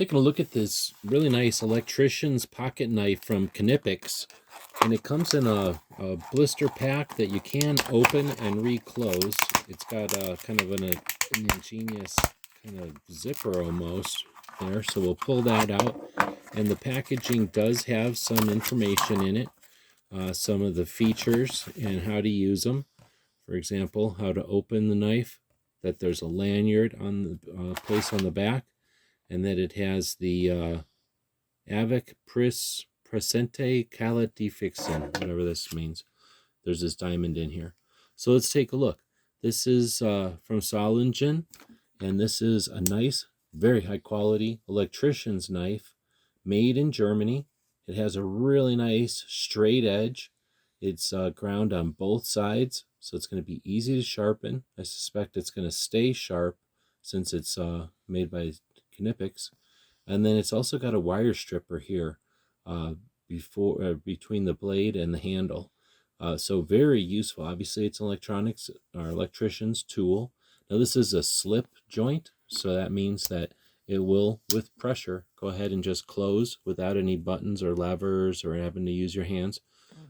Taking a look at this really nice electrician's pocket knife from Knipex, and it comes in a blister pack that you can open and reclose. It's got kind of an ingenious kind of zipper almost there, so we'll pull that out. And the packaging does have some information in it, some of the features and how to use them. For example, how to open the knife, that there's a lanyard on the place on the back, and that it has the Avec Presente Calidifixin, whatever this means. There's this diamond in here. So let's take a look. This is from Solingen, and this is a nice, very high quality electrician's knife made in Germany. It has a really nice straight edge. It's ground on both sides, so it's going to be easy to sharpen. I suspect it's going to stay sharp since it's made by Knipex. And then it's also got a wire stripper here between the blade and the handle. So very useful. Obviously, it's electronics or electrician's tool. Now this is a slip joint, so that means that it will, with pressure, go ahead and just close without any buttons or levers or having to use your hands,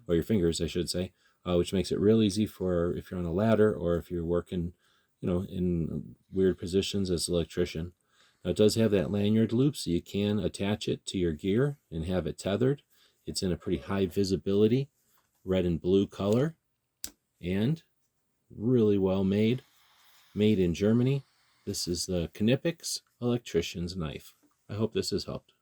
or your fingers, I should say, which makes it real easy for if you're on a ladder or if you're working, in weird positions as an electrician. Now it does have that lanyard loop, so you can attach it to your gear and have it tethered. It's in a pretty high visibility, red and blue color, and really well made. Made in Germany. This is the Knipex electrician's knife. I hope this has helped.